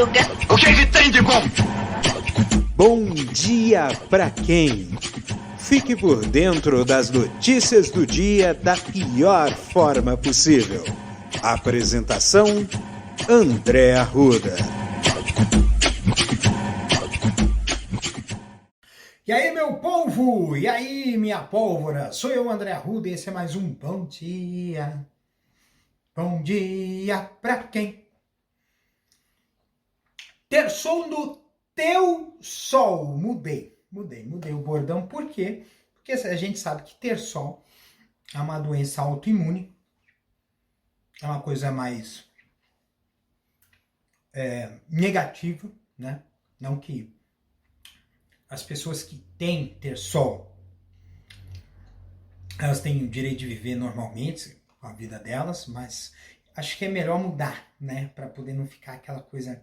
Madruga. O que tem de bom? Bom dia pra quem? Fique por dentro das notícias do dia da pior forma possível. Apresentação: André Arruda. E aí, meu povo? E aí, minha pólvora? Sou eu, André Arruda, e esse é mais um Bom Dia. Bom dia pra quem? Terçou no teu sol. Mudei o bordão. Por quê? Porque a gente sabe que ter sol é uma doença autoimune. É uma coisa mais negativa, né? Não que as pessoas que têm ter sol, elas têm o direito de viver normalmente a vida delas, mas acho que é melhor mudar, né? Para poder não ficar aquela coisa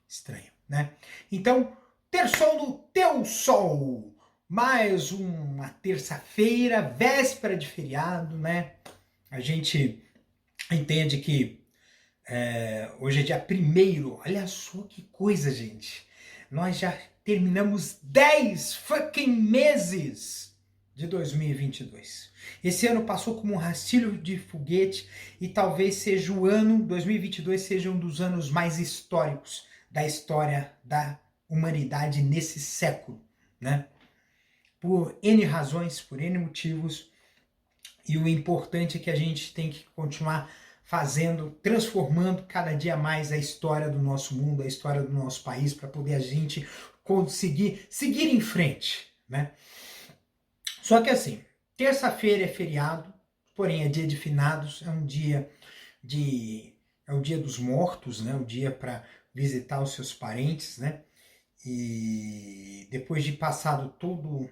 estranha, né? Então, ter sol no teu sol. Mais uma terça-feira, véspera de feriado, né? A gente entende que hoje é dia 1º. Olha só que coisa, gente. Nós já terminamos 10 fucking meses de 2022. Esse ano passou como um rastilho de foguete e talvez seja o ano, 2022 seja um dos anos mais históricos da história da humanidade nesse século, né? Por N razões, por N motivos, e o importante é que a gente tem que continuar fazendo, transformando cada dia mais a história do nosso mundo, a história do nosso país, para poder a gente conseguir seguir em frente, né? Só que assim, terça-feira é feriado, porém é dia de finados, é o dia dos mortos, né? O dia para visitar os seus parentes, né? E depois de passado todo,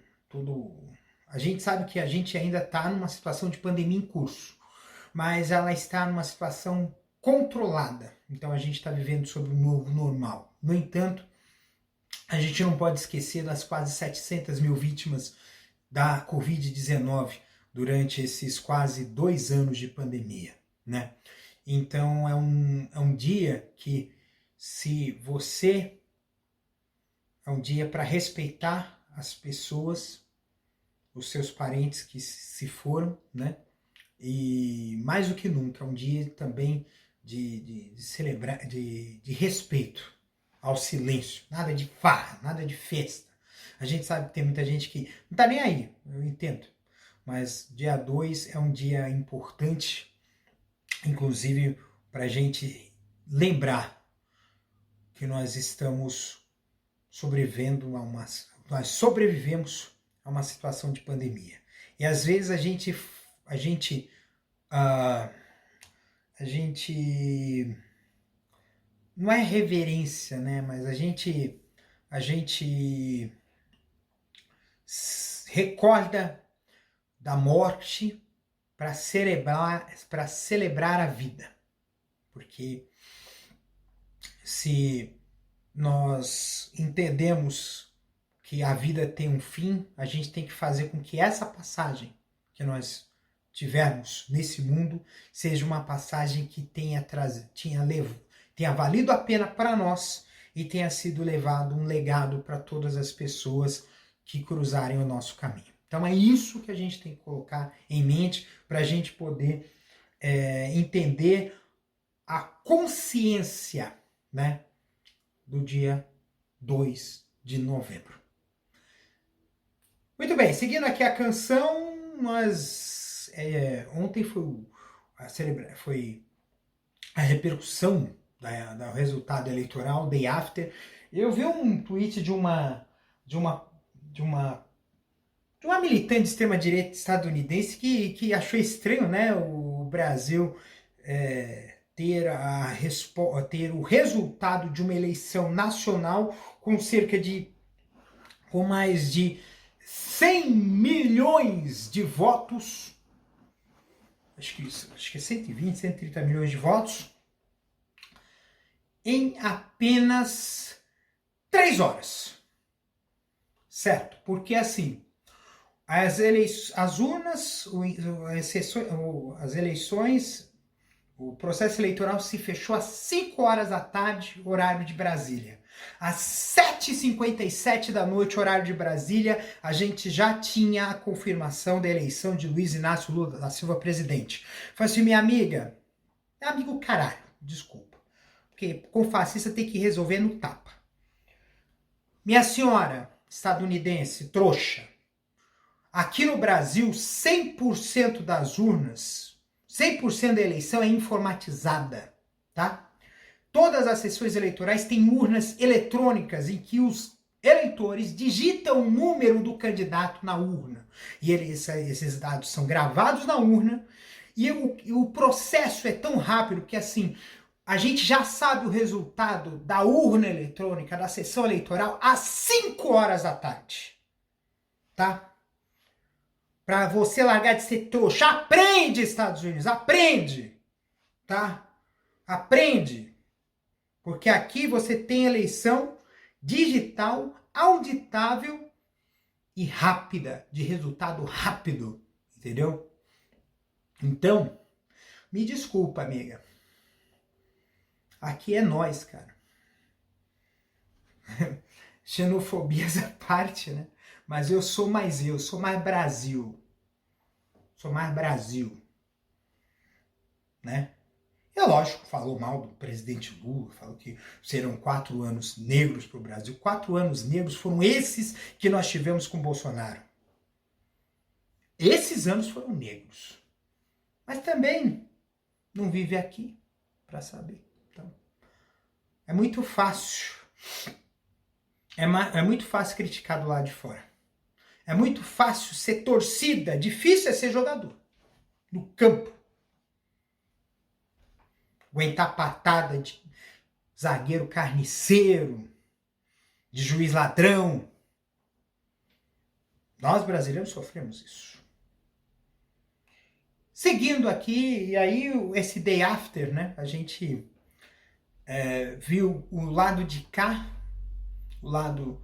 a gente sabe que a gente ainda está numa situação de pandemia em curso, mas ela está numa situação controlada. Então a gente está vivendo sobre um novo normal. No entanto, a gente não pode esquecer das quase 700 mil vítimas da Covid-19 durante esses quase 2 anos de pandemia, né? Então é um dia que, se você... é um dia para respeitar as pessoas, os seus parentes que se foram, né? E mais do que nunca, é um dia também de celebrar, de respeito ao silêncio. Nada de farra, nada de festa. A gente sabe que tem muita gente que não tá nem aí, eu entendo. Mas dia 2 é um dia importante, inclusive para a gente lembrar que nós estamos nós sobrevivemos a uma situação de pandemia. E às vezes a gente não é reverência, né? Mas a gente recorda da morte para celebrar a vida. Porque se nós entendemos que a vida tem um fim, a gente tem que fazer com que essa passagem que nós tivermos nesse mundo seja uma passagem que tenha valido a pena para nós e tenha sido levado um legado para todas as pessoas que cruzarem o nosso caminho. Então é isso que a gente tem que colocar em mente para a gente poder entender a consciência, né, do dia 2 de novembro. Muito bem, seguindo aqui a canção, ontem foi a repercussão do resultado eleitoral, day after. Eu vi um tweet de uma militante de extrema-direita estadunidense que achou estranho, né, o Brasil ter o resultado de uma eleição nacional com mais de 100 milhões de votos, acho que é 120, 130 milhões de votos, em apenas 3 horas. Certo? Porque assim, as eleições, O processo eleitoral se fechou às 5 horas da tarde, horário de Brasília. Às 7h57 da noite, horário de Brasília, a gente já tinha a confirmação da eleição de Luiz Inácio Lula da Silva presidente. Falei assim, minha amiga, amigo caralho, desculpa, porque com fascista tem que resolver no tapa. Minha senhora estadunidense, trouxa, aqui no Brasil, 100% das urnas, 100% da eleição é informatizada, tá? Todas as sessões eleitorais têm urnas eletrônicas em que os eleitores digitam o número do candidato na urna. E esses dados são gravados na urna e o processo é tão rápido que, assim, a gente já sabe o resultado da urna eletrônica, da sessão eleitoral, às 5 horas da tarde, tá? Para você largar de ser trouxa. Aprende, Estados Unidos, aprende, tá? Aprende. Porque aqui você tem eleição digital, auditável e rápida, de resultado rápido, entendeu? Então, me desculpa, amiga. Aqui é nós, cara. Xenofobias à parte, né? Mas eu sou mais Brasil. Sou mais Brasil. Né? É lógico, falou mal do presidente Lula, falou que serão 4 anos negros para o Brasil. 4 anos negros foram esses que nós tivemos com Bolsonaro. Esses anos foram negros. Mas também não vive aqui para saber. Então, é muito fácil. É muito fácil criticar do lado de fora. É muito fácil ser torcida, difícil é ser jogador. No campo. Aguentar patada de zagueiro carniceiro, de juiz ladrão. Nós brasileiros sofremos isso. Seguindo aqui, e aí esse day after, né? A gente viu o lado de cá, o lado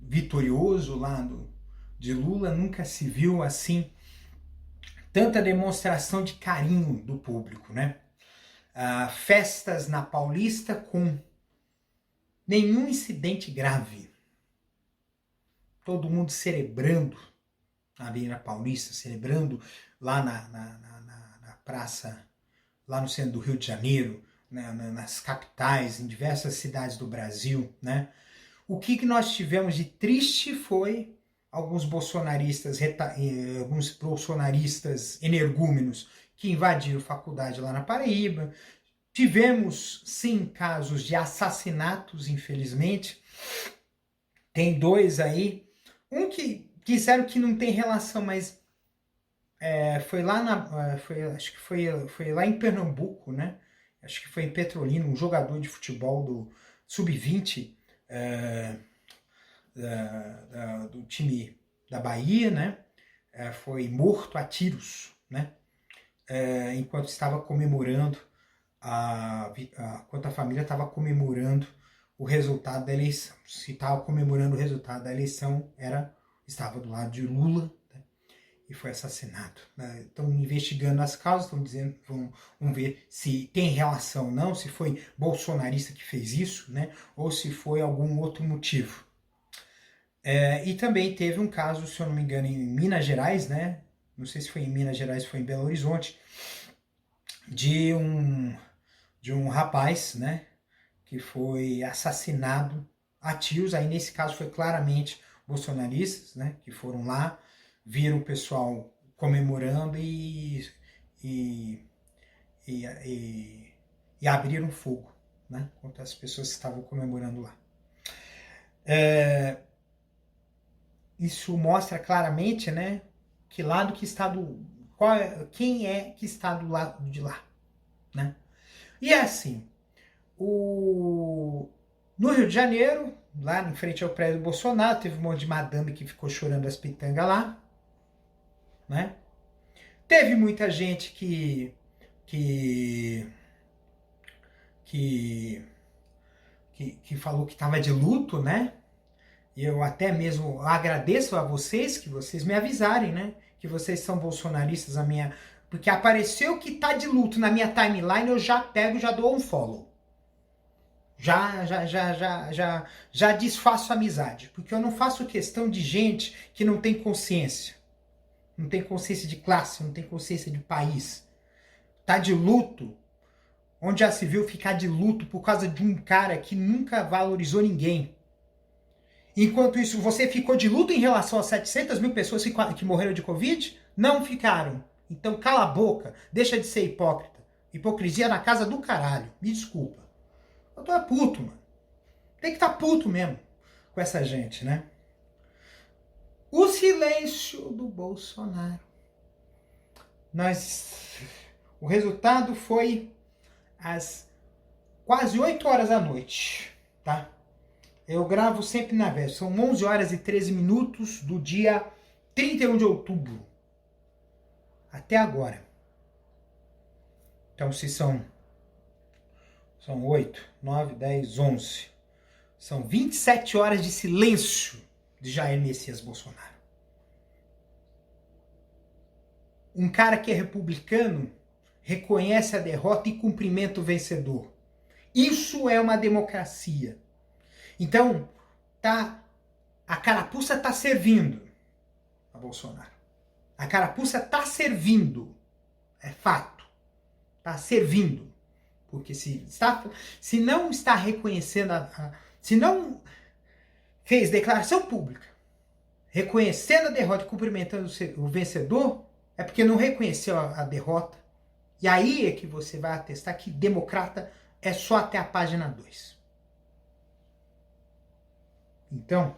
vitorioso, o lado de Lula. Nunca se viu assim tanta demonstração de carinho do público, né? Festas na Paulista com nenhum incidente grave. Todo mundo celebrando na Avenida Paulista, celebrando lá na praça, lá no centro do Rio de Janeiro, né, nas capitais, em diversas cidades do Brasil, né? O que nós tivemos de triste foi alguns bolsonaristas energúmenos que invadiram faculdade lá na Paraíba. Tivemos, sim, casos de assassinatos, infelizmente. Tem 2 aí. Um que disseram que não tem relação, mas foi lá acho que foi lá em Pernambuco, né? Acho que foi em Petrolina, um jogador de futebol do Sub-20 do time da Bahia, né? Foi morto a tiros, né? Enquanto estava comemorando, enquanto a família estava comemorando o resultado da eleição. Se estava comemorando o resultado da eleição, estava do lado de Lula, né? E foi assassinado. Estão investigando as causas, estão dizendo, vão ver se tem relação ou não, se foi bolsonarista que fez isso, né? Ou se foi algum outro motivo. E também teve um caso, se eu não me engano, em Minas Gerais, né? Não sei se foi em Minas Gerais, foi em Belo Horizonte, de um rapaz, né, que foi assassinado a tiros. Aí nesse caso foi claramente bolsonaristas, né, que foram lá, viram o pessoal comemorando e abriram fogo, né, contra as pessoas que estavam comemorando lá. Isso mostra claramente, né, que lado que está quem é que está do lado de lá, né? E é assim, no Rio de Janeiro, lá em frente ao prédio do Bolsonaro, teve um monte de madame que ficou chorando as pitangas lá, né? Teve muita gente que falou que estava de luto, né? E eu até mesmo agradeço a vocês, que vocês me avisarem, né? Que vocês são bolsonaristas, Porque apareceu que tá de luto na minha timeline, eu já pego e já dou um follow. Já desfaço a amizade. Porque eu não faço questão de gente que não tem consciência. Não tem consciência de classe, não tem consciência de país. Tá de luto. Onde já se viu ficar de luto por causa de um cara que nunca valorizou ninguém. Enquanto isso, você ficou de luto em relação às 700 mil pessoas que morreram de Covid? Não ficaram. Então cala a boca, deixa de ser hipócrita. Hipocrisia na casa do caralho. Me desculpa. Eu tô puto, mano. Tem que estar puto mesmo com essa gente, né? O silêncio do Bolsonaro. O resultado foi às quase 8 horas da noite, tá? Eu gravo sempre na véspera. São 11 horas e 13 minutos do dia 31 de outubro. Até agora. Então, se são 8, 9, 10, 11. São 27 horas de silêncio de Jair Messias Bolsonaro. Um cara que é republicano reconhece a derrota e cumprimenta o vencedor. Isso é uma democracia. Então, a carapuça tá servindo a Bolsonaro. A carapuça tá servindo. É fato. Tá servindo. Porque se não está reconhecendo, se não fez declaração pública, reconhecendo a derrota e cumprimentando o vencedor, é porque não reconheceu a derrota. E aí é que você vai atestar que democrata é só até a página 2. Então,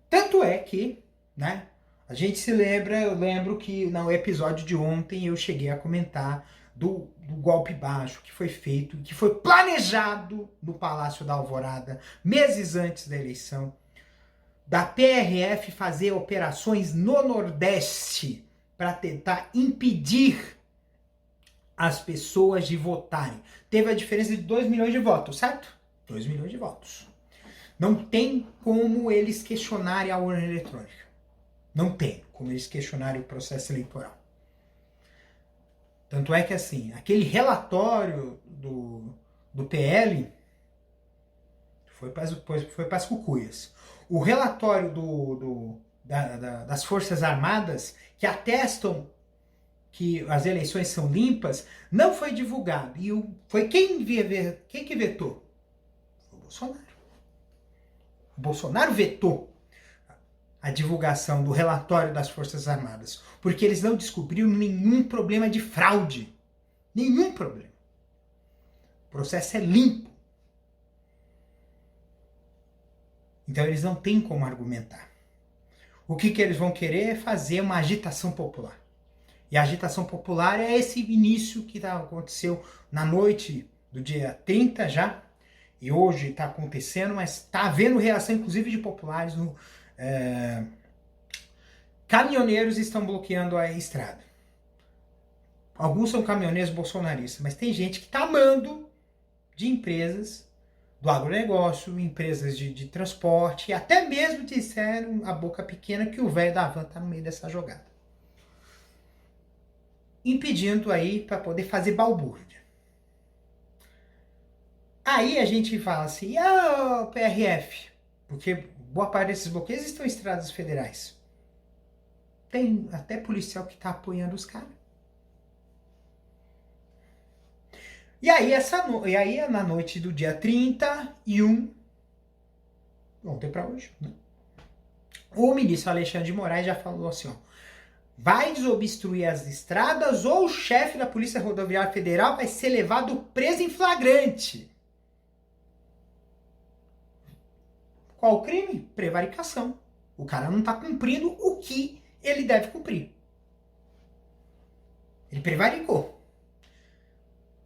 tanto é que, né, a gente se lembra, eu lembro que no episódio de ontem eu cheguei a comentar do golpe baixo que foi feito, que foi planejado no Palácio da Alvorada, meses antes da eleição, da PRF fazer operações no Nordeste para tentar impedir as pessoas de votarem. Teve a diferença de 2 milhões de votos, certo? 2 milhões de votos. Não tem como eles questionarem a urna eletrônica. Não tem como eles questionarem o processo eleitoral. Tanto é que, assim, aquele relatório do PL foi para as cucuias. O relatório das Forças Armadas, que atestam que as eleições são limpas, não foi divulgado. E foi quem que vetou? O Bolsonaro. O Bolsonaro vetou a divulgação do relatório das Forças Armadas, porque eles não descobriram nenhum problema de fraude. Nenhum problema. O processo é limpo. Então eles não têm como argumentar. O que eles vão querer é fazer uma agitação popular. E a agitação popular é esse início que aconteceu na noite do dia 30 já, e hoje está acontecendo, mas está havendo reação inclusive de populares. Caminhoneiros estão bloqueando a estrada. Alguns são caminhoneiros bolsonaristas, mas tem gente que está amando de empresas do agronegócio, empresas de transporte, e até mesmo disseram a boca pequena que o velho da van está no meio dessa jogada. Impedindo aí para poder fazer balbúrdia. Aí a gente fala assim, PRF, porque boa parte desses bloqueios estão em estradas federais. Tem até policial que está apoiando os caras. E aí na noite do dia 31, ontem para hoje, né? O ministro Alexandre de Moraes já falou assim, ó, vai desobstruir as estradas ou o chefe da Polícia Rodoviária Federal vai ser levado preso em flagrante. Qual o crime? Prevaricação. O cara não está cumprindo o que ele deve cumprir. Ele prevaricou.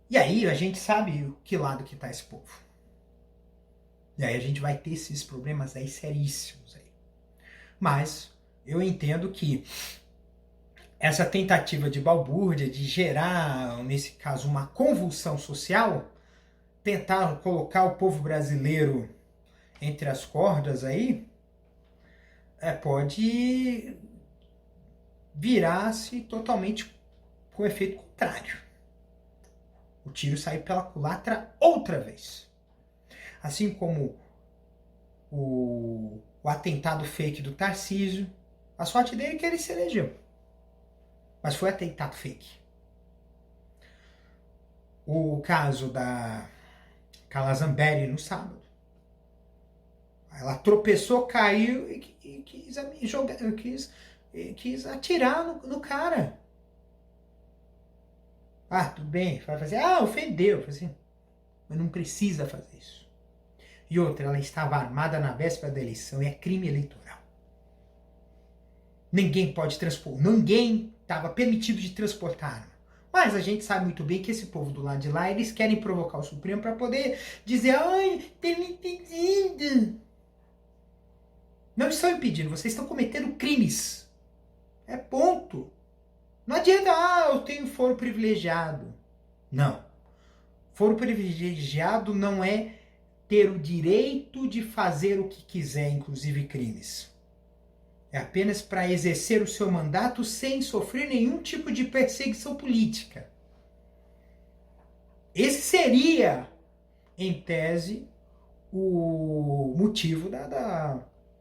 E aí a gente sabe que lado que está esse povo. E aí a gente vai ter esses problemas aí seríssimos aí. Mas eu entendo que essa tentativa de balbúrdia, de gerar, nesse caso, uma convulsão social, tentar colocar o povo brasileiro entre as cordas aí, pode virar-se totalmente com efeito contrário. O tiro saiu pela culatra outra vez. Assim como o atentado fake do Tarcísio. A sorte dele é que ele se elegeu. Mas foi atentado fake. O caso da Carla Zambelli no sábado. Ela tropeçou, caiu e quis atirar no cara. Ah, tudo bem. Vai fazer, ofendeu. Assim, mas não precisa fazer isso. E outra, ela estava armada na véspera da eleição e é crime eleitoral. Ninguém pode transportar, ninguém estava permitido de transportar arma. Mas a gente sabe muito bem que esse povo do lado de lá, eles querem provocar o Supremo para poder dizer, tem me impedindo. Não estão impedindo, vocês estão cometendo crimes. É ponto. Não adianta, eu tenho foro privilegiado. Não. Foro privilegiado não é ter o direito de fazer o que quiser, inclusive crimes. É apenas para exercer o seu mandato sem sofrer nenhum tipo de perseguição política. Esse seria, em tese, o motivo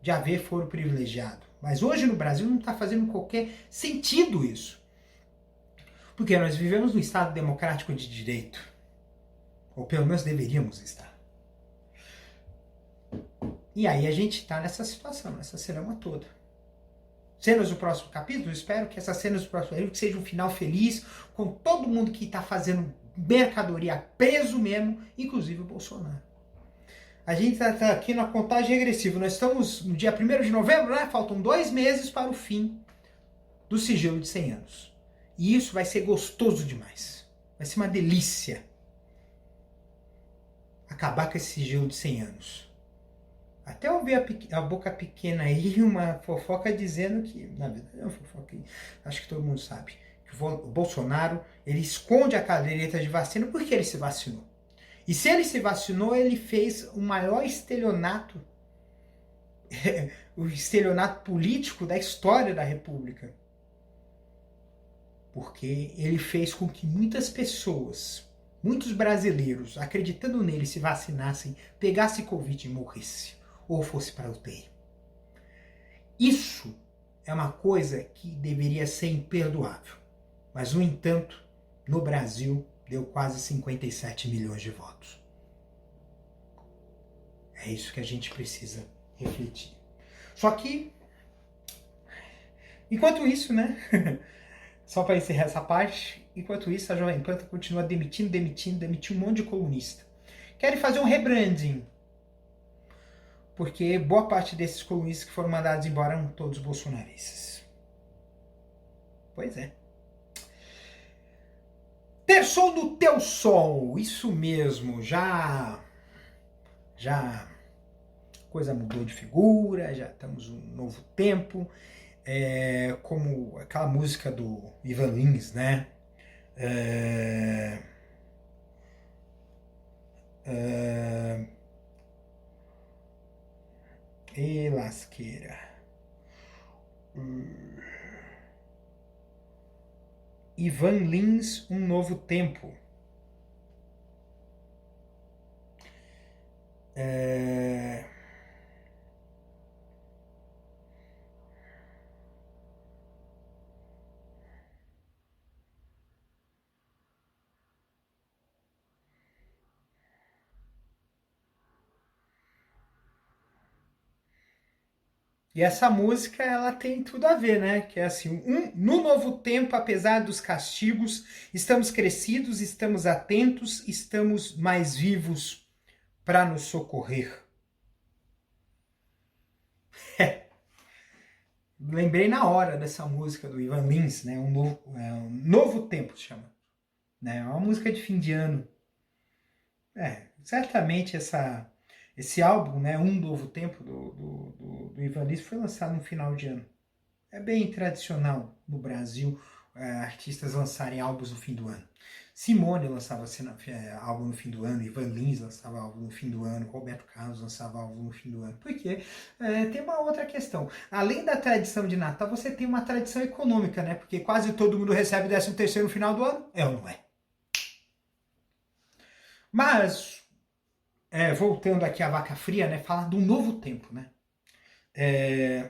de haver foro privilegiado. Mas hoje no Brasil não está fazendo qualquer sentido isso. Porque nós vivemos num Estado democrático de direito. Ou pelo menos deveríamos estar. E aí a gente está nessa situação, nessa cerama toda. Cenas do próximo capítulo, eu espero que essas cenas do próximo capítulo seja um final feliz, com todo mundo que está fazendo mercadoria preso mesmo, inclusive o Bolsonaro. A gente está aqui na contagem regressiva, nós estamos no dia 1º de novembro, né? Faltam 2 meses para o fim do sigilo de 100 anos. E isso vai ser gostoso demais. Vai ser uma delícia acabar com esse sigilo de 100 anos. Até eu ver a boca pequena aí, uma fofoca dizendo que, na verdade é uma fofoca, acho que todo mundo sabe, que o Bolsonaro, ele esconde a caderneta de vacina porque ele se vacinou. E se ele se vacinou, ele fez o maior estelionato, o estelionato político da história da República. Porque ele fez com que muitas pessoas, muitos brasileiros, acreditando nele, se vacinassem, pegassem Covid e morressem. Ou fosse para o UTI. Isso é uma coisa que deveria ser imperdoável. Mas, no entanto, no Brasil, deu quase 57 milhões de votos. É isso que a gente precisa refletir. Só que, enquanto isso, né? Só para encerrar essa parte, enquanto isso, a Jovem Pan continua demitiu um monte de colunista. Querem fazer um rebranding. Porque boa parte desses colunistas que foram mandados embora eram todos bolsonaristas. Pois é. Ter som no teu som, isso mesmo, já coisa mudou de figura, já estamos num novo tempo, como aquela música do Ivan Lins, né? E lasqueira. Ivan Lins, Um Novo Tempo. E essa música, ela tem tudo a ver, né? Que é assim, no novo tempo, apesar dos castigos, estamos crescidos, estamos atentos, estamos mais vivos para nos socorrer. Lembrei na hora dessa música do Ivan Lins, né? Um novo tempo se chama. Né? É uma música de fim de ano. Certamente esse álbum, né, Um Novo Tempo, do Ivan Lins, foi lançado no final de ano. É bem tradicional no Brasil artistas lançarem álbuns no fim do ano. Simone lançava álbum no fim do ano, Ivan Lins lançava álbum no fim do ano, Roberto Carlos lançava álbum no fim do ano. Porque tem uma outra questão. Além da tradição de Natal, você tem uma tradição econômica, né? Porque quase todo mundo recebe 13º no final do ano. É ou não é? Mas, voltando aqui à vaca fria, né? Falar de um novo tempo, né?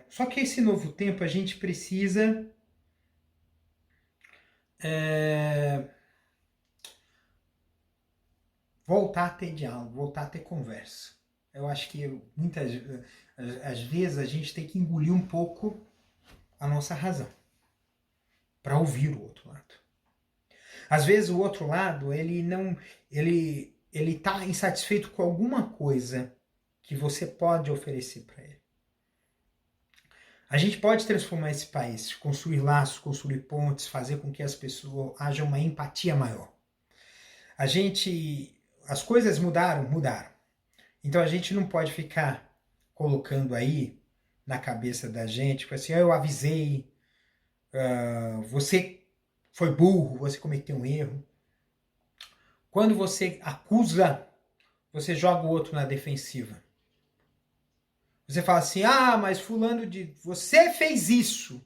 Só que esse novo tempo a gente precisa voltar a ter diálogo, voltar a ter conversa. Eu acho que muitas às vezes a gente tem que engolir um pouco a nossa razão para ouvir o outro lado. Às vezes o outro lado, ele tá insatisfeito com alguma coisa que você pode oferecer para ele. A gente pode transformar esse país, construir laços, construir pontes, fazer com que as pessoas haja uma empatia maior. As coisas mudaram. Então a gente não pode ficar colocando aí na cabeça da gente, assim, eu avisei, você foi burro, você cometeu um erro. Quando você acusa, você joga o outro na defensiva. Você fala assim, mas fulano você fez isso.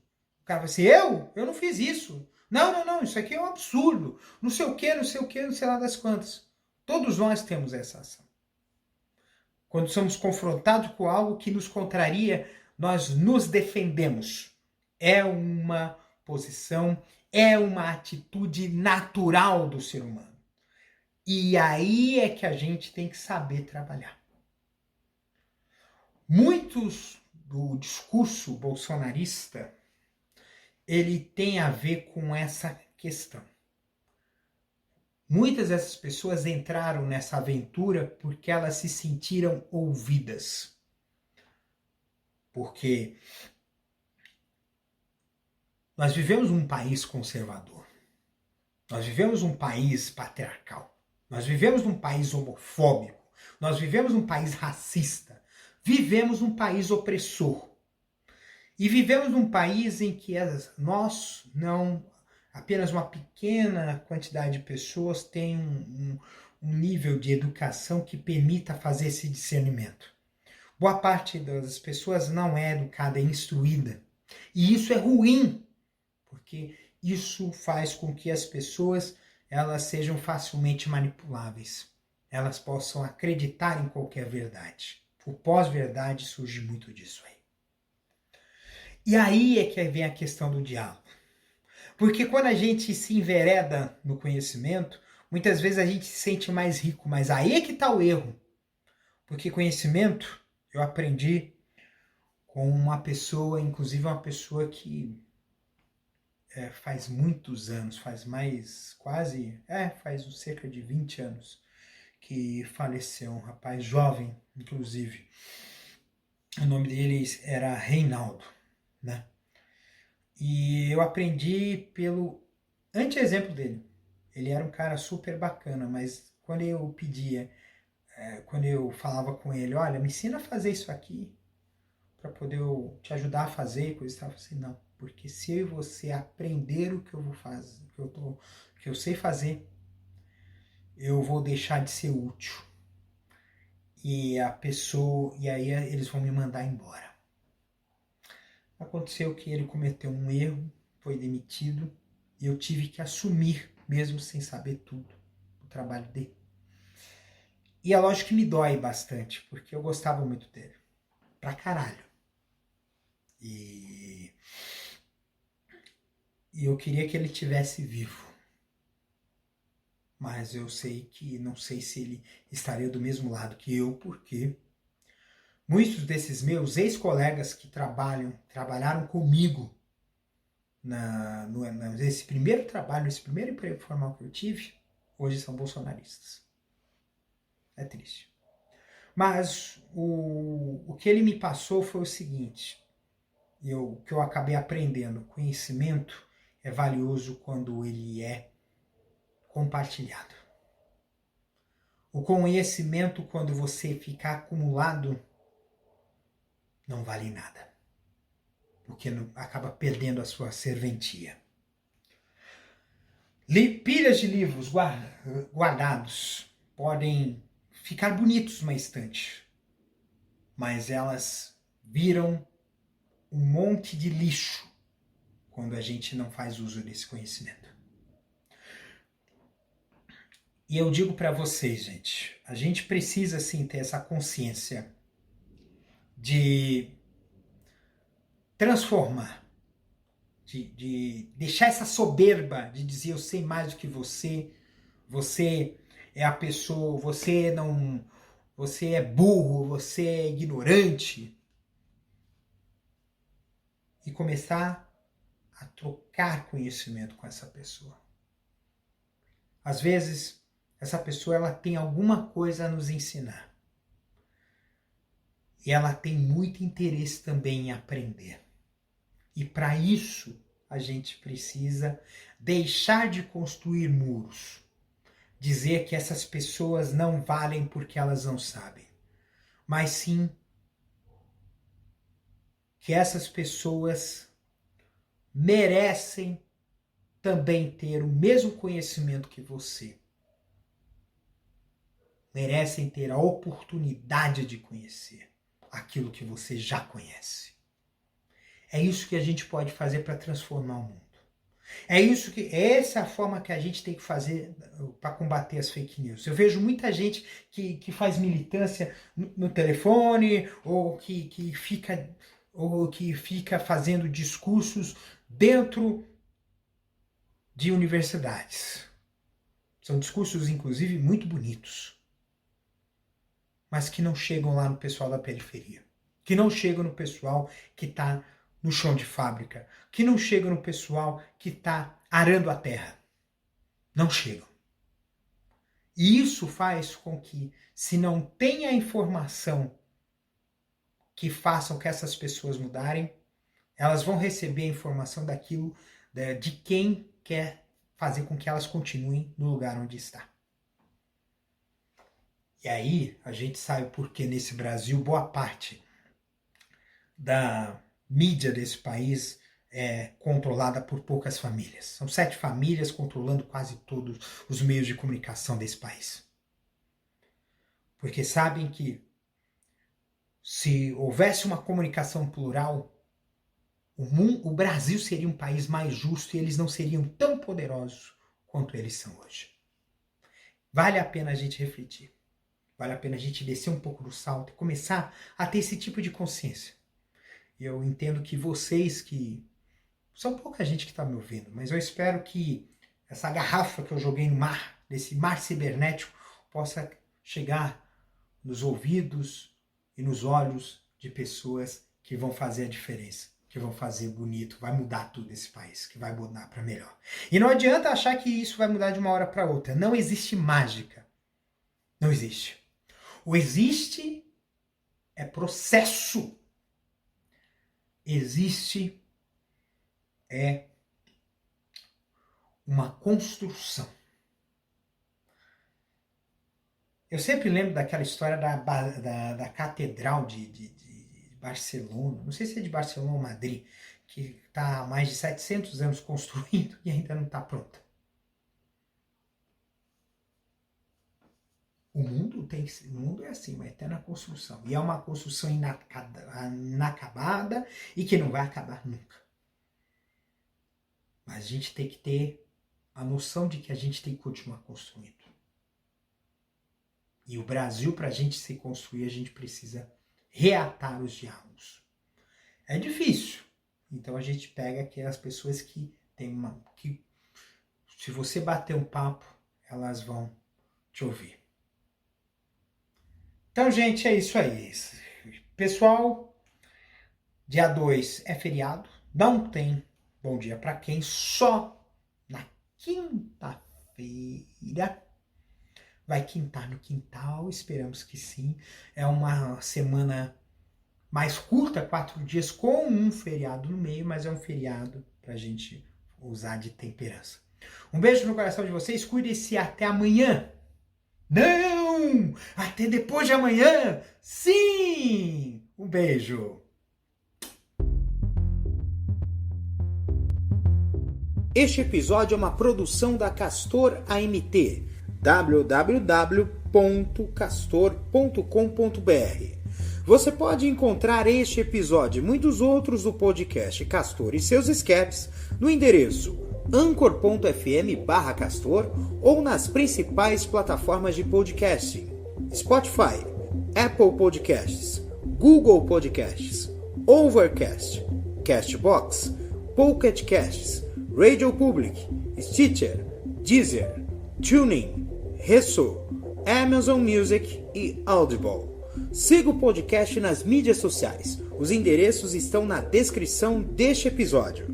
O cara vai assim, eu não fiz isso. Não, isso aqui é um absurdo. Não sei o que, não sei lá das quantas. Todos nós temos essa ação. Quando somos confrontados com algo que nos contraria, nós nos defendemos. É uma posição, é uma atitude natural do ser humano. E aí é que a gente tem que saber trabalhar. Muitos do discurso bolsonarista, ele tem a ver com essa questão. Muitas dessas pessoas entraram nessa aventura porque elas se sentiram ouvidas. Porque nós vivemos um país conservador. Nós vivemos um país patriarcal. Nós vivemos um país homofóbico. Nós vivemos um país racista. Vivemos um país opressor. E vivemos num país em que nós não, apenas uma pequena quantidade de pessoas tem um nível de educação que permita fazer esse discernimento. Boa parte das pessoas não é educada, é instruída. E isso é ruim, porque isso faz com que as pessoas elas sejam facilmente manipuláveis. Elas possam acreditar em qualquer verdade. O pós-verdade surge muito disso aí. E aí é que vem a questão do diálogo. Porque quando a gente se envereda no conhecimento, muitas vezes a gente se sente mais rico, mas aí é que está o erro. Porque conhecimento, eu aprendi com uma pessoa, inclusive uma pessoa que faz muitos anos, faz cerca de 20 anos que faleceu, um rapaz jovem, inclusive. O nome dele era Reinaldo, né? E eu aprendi pelo anti-exemplo dele. Ele era um cara super bacana, mas quando eu pedia, quando eu falava com ele, olha, me ensina a fazer isso aqui, para poder eu te ajudar a fazer, coisa e tal, assim, não. Porque se você aprender o que eu vou fazer, que eu sei fazer, eu vou deixar de ser útil. E aí eles vão me mandar embora. Aconteceu que ele cometeu um erro, foi demitido, e eu tive que assumir, mesmo sem saber tudo, o trabalho dele. E é lógico que me dói bastante, porque eu gostava muito dele. Pra caralho. E eu queria que ele tivesse vivo. Mas eu não sei se ele estaria do mesmo lado que eu, porque muitos desses meus ex-colegas que trabalharam comigo nesse primeiro trabalho, nesse primeiro emprego formal que eu tive, hoje são bolsonaristas. É triste. Mas o que ele me passou foi o seguinte, que eu acabei aprendendo, conhecimento é valioso quando ele é compartilhado. O conhecimento, quando você ficar acumulado, não vale nada. Porque acaba perdendo a sua serventia. Pilhas de livros guardados podem ficar bonitos numa estante, mas elas viram um monte de lixo quando a gente não faz uso desse conhecimento. E eu digo para vocês, gente, a gente precisa sim ter essa consciência de transformar, de deixar essa soberba de dizer eu sei mais do que você é a pessoa, você é burro, você é ignorante, e começar a trocar conhecimento com essa pessoa. Às vezes, essa pessoa ela tem alguma coisa a nos ensinar. E ela tem muito interesse também em aprender. E para isso, a gente precisa deixar de construir muros. Dizer que essas pessoas não valem porque elas não sabem. Mas sim que essas pessoas merecem também ter o mesmo conhecimento que você. Merecem ter a oportunidade de conhecer aquilo que você já conhece. É isso que a gente pode fazer para transformar o mundo. Essa é a forma que a gente tem que fazer para combater as fake news. Eu vejo muita gente que faz militância no telefone ou que fica fazendo discursos dentro de universidades. São discursos, inclusive, muito bonitos, mas que não chegam lá no pessoal da periferia, que não chegam no pessoal que está no chão de fábrica, que não chegam no pessoal que está arando a terra. Não chegam. E isso faz com que, se não tem a informação que façam que essas pessoas mudarem, elas vão receber a informação daquilo, de quem quer fazer com que elas continuem no lugar onde está. E aí a gente sabe porque nesse Brasil boa parte da mídia desse país é controlada por poucas famílias. São 7 famílias controlando quase todos os meios de comunicação desse país. Porque sabem que se houvesse uma comunicação plural, o Brasil seria um país mais justo e eles não seriam tão poderosos quanto eles são hoje. Vale a pena a gente refletir. Vale a pena a gente descer um pouco do salto e começar a ter esse tipo de consciência. Eu entendo que vocês que... São pouca gente que está me ouvindo, mas eu espero que essa garrafa que eu joguei no mar, desse mar cibernético, possa chegar nos ouvidos e nos olhos de pessoas que vão fazer a diferença, que vão fazer bonito, vai mudar tudo esse país, que vai mudar para melhor. E não adianta achar que isso vai mudar de uma hora para outra. Não existe mágica. Não existe. O existe é processo. Existe é uma construção. Eu sempre lembro daquela história da Catedral de Barcelona, não sei se é de Barcelona ou Madrid, que está há mais de 700 anos construindo e ainda não está pronta. O mundo é assim, uma eterna construção. E é uma construção inacabada e que não vai acabar nunca. Mas a gente tem que ter a noção de que a gente tem que continuar construindo. E o Brasil, para a gente se construir, a gente precisa reatar os diálogos. É difícil. Então a gente pega aquelas pessoas que tem que se você bater um papo, elas vão te ouvir. Então, gente, é isso aí. Pessoal, dia 2 é feriado. Não tem bom dia para quem. Só na quinta-feira vai quintar no quintal. Esperamos que sim. É uma semana mais curta, 4 dias com um feriado no meio, mas é um feriado para a gente usar de temperança. Um beijo no coração de vocês. Cuide-se até amanhã. Não! Até depois de amanhã! Sim! Um beijo! Este episódio é uma produção da Castor AMT, www.castor.com.br. Você pode encontrar este episódio e muitos outros do podcast Castor e seus escapes no endereço anchor.fm/castor ou nas principais plataformas de podcasting: Spotify, Apple Podcasts, Google Podcasts, Overcast, Castbox, Pocket Casts, Radio Public, Stitcher, Deezer, TuneIn, Resso, Amazon Music e Audible. Siga o podcast nas mídias sociais. Os endereços estão na descrição deste episódio.